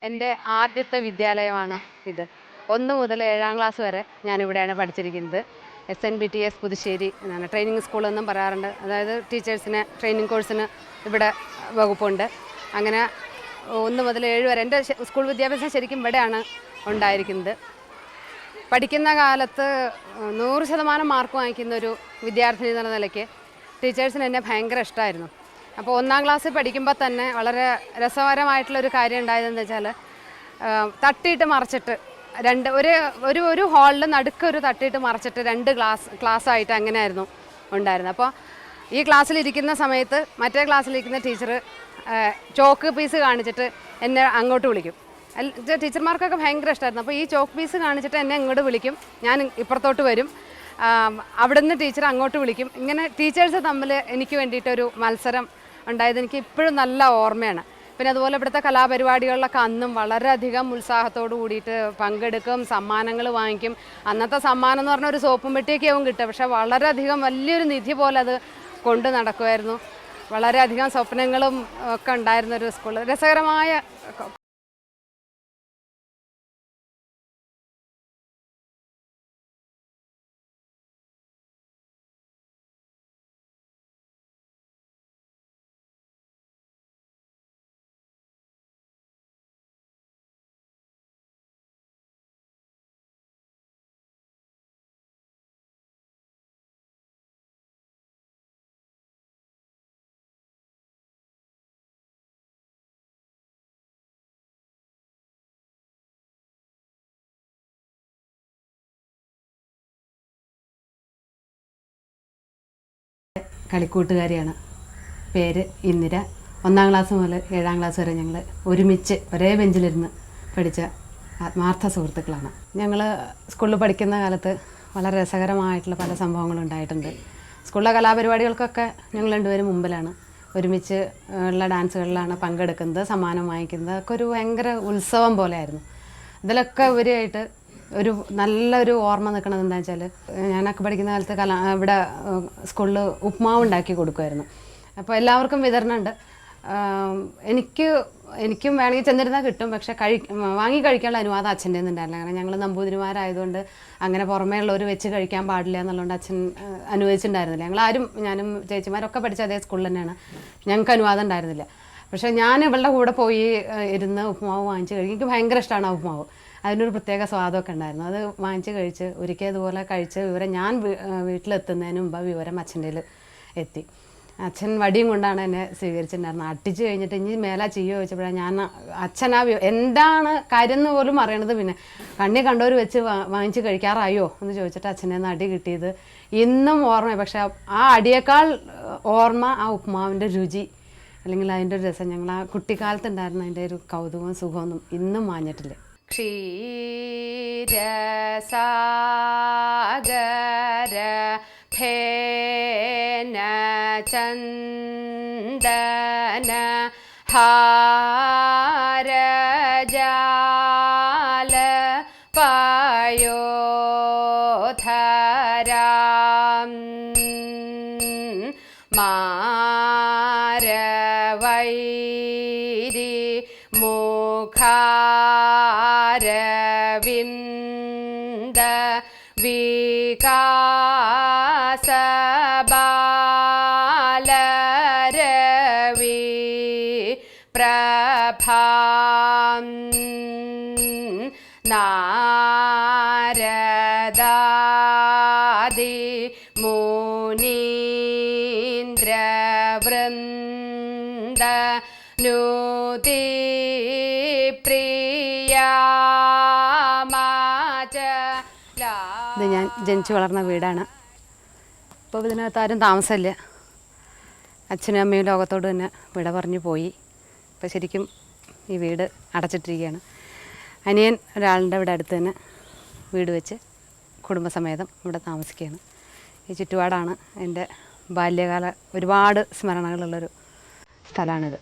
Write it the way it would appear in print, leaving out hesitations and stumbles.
എൻ്റെ ആദ്യത്തെ വിദ്യാലയമാണ് ഇത്. 1 മുതൽ 7ാം ക്ലാസ് വരെ ഞാനിവിടെയാണ് പഠിച്ചിരിക്കുന്നത്. SNBTS പുതുശ്ശേരി എന്നാണ് ട്രെയിനിങ് സ്കൂളെന്നും പറയാറുണ്ട്. അതായത് ടീച്ചേഴ്സിന് ട്രെയിനിങ് കോഴ്സിന് ഇവിടെ വകുപ്പുണ്ട്. അങ്ങനെ 1 മുതൽ 7 വരെ എൻ്റെ സ്കൂൾ വിദ്യാഭ്യാസം ശരിക്കും ഇവിടെയാണ് ഉണ്ടായിരിക്കുന്നത്. പഠിക്കുന്ന കാലത്ത് 100% മാർക്ക് വാങ്ങിക്കുന്ന ഒരു വിദ്യാർത്ഥിനി എന്ന നിലയ്ക്ക് ടീച്ചേഴ്സിന് എന്നെ ഭയങ്കര ഇഷ്ടമായിരുന്നു. അപ്പോൾ 1ാം ക്ലാസ്സിൽ പഠിക്കുമ്പോൾ തന്നെ വളരെ രസകരമായിട്ടുള്ളൊരു കാര്യം ഉണ്ടായതെന്ന് വെച്ചാൽ തട്ടിയിട്ട് മറിച്ചിട്ട് ഒരു ഹാളിൽ നടുക്കൊരു തട്ടിയിട്ട് മറിച്ചിട്ട് 2 ക്ലാസ്സായിട്ട് അങ്ങനെയായിരുന്നു ഉണ്ടായിരുന്നത്. അപ്പോൾ ഈ ക്ലാസ്സിലിരിക്കുന്ന സമയത്ത് മറ്റേ ക്ലാസ്സിലിരിക്കുന്ന ടീച്ചർ ചോക്ക് പീസ് കാണിച്ചിട്ട് എന്നെ അങ്ങോട്ട് വിളിക്കും. ടീച്ചർമാർക്കൊക്കെ ഭയങ്കര ഇഷ്ടമായിരുന്നു. അപ്പോൾ ഈ ചോക്ക് പീസ് കാണിച്ചിട്ട് എന്നെ ഇങ്ങോട്ട് വിളിക്കും, ഞാൻ ഇപ്പുറത്തോട്ട് വരും, അവിടെ നിന്ന് ടീച്ചർ അങ്ങോട്ട് വിളിക്കും. ഇങ്ങനെ ടീച്ചേഴ്സ് തമ്മിൽ എനിക്ക് വേണ്ടിയിട്ടൊരു മത്സരം ഉണ്ടായത് എനിക്ക് ഇപ്പോഴും നല്ല ഓർമ്മയാണ്. പിന്നെ അതുപോലെ ഇവിടുത്തെ കലാപരിപാടികളിലൊക്കെ അന്നും വളരെയധികം ഉത്സാഹത്തോട് കൂടിയിട്ട് പങ്കെടുക്കും, സമ്മാനങ്ങൾ വാങ്ങിക്കും. അന്നത്തെ സമ്മാനം എന്ന് പറഞ്ഞാൽ ഒരു സോപ്പും പെട്ടിയൊക്കെ ആവും കിട്ടുക, പക്ഷേ വളരെയധികം വലിയൊരു നിധി പോലെ അത് കൊണ്ട് നടക്കുമായിരുന്നു. വളരെയധികം സ്വപ്നങ്ങളും ഒക്കെ ഉണ്ടായിരുന്നൊരു സ്കൂൾ. രസകരമായ കളിക്കൂട്ടുകാരിയാണ്. പേര് ഇന്ദിര. 1ാം ക്ലാസ് മുതൽ 7ാം ക്ലാസ് വരെ ഞങ്ങൾ ഒരുമിച്ച് ഒരേ ബെഞ്ചിലിരുന്ന് പഠിച്ച ആത്മാർത്ഥ സുഹൃത്തുക്കളാണ്. ഞങ്ങൾ സ്കൂളിൽ പഠിക്കുന്ന കാലത്ത് വളരെ രസകരമായിട്ടുള്ള പല സംഭവങ്ങളും ഉണ്ടായിട്ടുണ്ട്. സ്കൂളിലെ കലാപരിപാടികൾക്കൊക്കെ ഞങ്ങൾ രണ്ടുപേരും മുമ്പിലാണ്. ഒരുമിച്ച് ഉള്ള ഡാൻസുകളിലാണ് പങ്കെടുക്കുന്നത്, സമ്മാനം വാങ്ങിക്കുന്നത്. ഒക്കെ ഒരു ഭയങ്കര ഉത്സവം പോലെയായിരുന്നു. ഇതിലൊക്കെ ഉപരിയായിട്ട് ഒരു നല്ലൊരു ഓർമ്മ നിൽക്കണത് എന്താണെന്ന് വെച്ചാൽ, ഞാനൊക്കെ പഠിക്കുന്ന കാലത്ത് ഇവിടെ സ്കൂളിൽ ഉപ്മാവ് ഉണ്ടാക്കി കൊടുക്കുമായിരുന്നു. അപ്പോൾ എല്ലാവർക്കും വിതരണമുണ്ട്. എനിക്കും വേണമെങ്കിൽ ചെന്നിരുന്നാൽ കിട്ടും, പക്ഷേ വാങ്ങി കഴിക്കാനുള്ള അനുവാദം അച്ഛൻ്റെ ഉണ്ടായിരുന്നില്ല. കാരണം ഞങ്ങൾ നമ്പൂതിരിമാരായതുകൊണ്ട് അങ്ങനെ പുറമേ ഉള്ളവർ വെച്ച് കഴിക്കാൻ പാടില്ല എന്നുള്ളതുകൊണ്ട് അച്ഛൻ അനുവദിച്ചിട്ടുണ്ടായിരുന്നില്ല. ഞാനും ചേച്ചിമാരൊക്കെ പഠിച്ച അതേ സ്കൂളിൽ തന്നെയാണ്. ഞങ്ങൾക്ക് അനുവാദം ഉണ്ടായിരുന്നില്ല. പക്ഷേ ഞാൻ ഇവളുടെ കൂടെ പോയി ഇരുന്ന് ഉപ്മാവ് വാങ്ങിച്ച് കഴിക്കും. എനിക്ക് ഭയങ്കര ഇഷ്ടമാണ് ആ ഉപ്മാവ്. അതിനൊരു പ്രത്യേക സ്വാദമൊക്കെ ഉണ്ടായിരുന്നു. അത് വാങ്ങിച്ച് കഴിച്ച് ഒരിക്കൽ ഇതുപോലെ കഴിച്ച് വിവരം ഞാൻ വീട്ടിലെത്തുന്നതിന് മുമ്പ് വിവരം അച്ഛൻ്റെ എത്തി. അച്ഛൻ വടിയും കൊണ്ടാണ് എന്നെ സ്വീകരിച്ചിട്ടുണ്ടായിരുന്നത്. അട്ടിച്ച് കഴിഞ്ഞിട്ട് ഇനി മേലാ ചെയ്യോ ചോദിച്ചപ്പോഴാണ് ഞാൻ അച്ഛൻ എന്താണ് കാര്യം എന്ന് പോലും അറിയണത്. പിന്നെ കണ്ണി കണ്ടവർ വെച്ച് വാങ്ങിച്ച് കഴിക്കാറായോ എന്ന് ചോദിച്ചിട്ട് അച്ഛനെ നിന്ന് അടി കിട്ടിയത് ഇന്നും ഓർമ്മ. പക്ഷേ ആ അടിയേക്കാൾ ഓർമ്മ ആ ഉപ്മാവിൻ്റെ രുചി അല്ലെങ്കിൽ അതിൻ്റെ ഒരു രസം. ഞങ്ങൾ ആ കുട്ടിക്കാലത്തുണ്ടായിരുന്ന അതിൻ്റെ ഒരു കൗതുകവും സുഖമൊന്നും ഇന്നും മാഞ്ഞിട്ടില്ല. ക്ഷീരസാഗര ഫേന ചന്ദന ഹാരജാല പയോധരാം മാരവൈരി മുഖാരവിന്ദ വികാസബാലരവി പ്രഭാം നാരദാദി മുനീന്ദ്രവൃന്ദ നൂതി ഇത് ഞാൻ ജനിച്ചു വളർന്ന വീടാണ്. ഇപ്പോൾ ഇതിനകത്ത് ആരും താമസമില്ല. അച്ഛനും അമ്മയും ലോകത്തോട് തന്നെ വിട പറഞ്ഞു പോയി. ഇപ്പോൾ ശരിക്കും ഈ വീട് അടച്ചിട്ടിരിക്കുകയാണ്. അനിയൻ ഒരാളുടെ ഇവിടെ അടുത്ത് തന്നെ വീട് വെച്ച് കുടുംബസമേതം ഇവിടെ താമസിക്കുകയാണ്. ഈ ചുറ്റുപാടാണ് എൻ്റെ ബാല്യകാല ഒരുപാട് സ്മരണകളുള്ളൊരു സ്ഥലമാണിത്.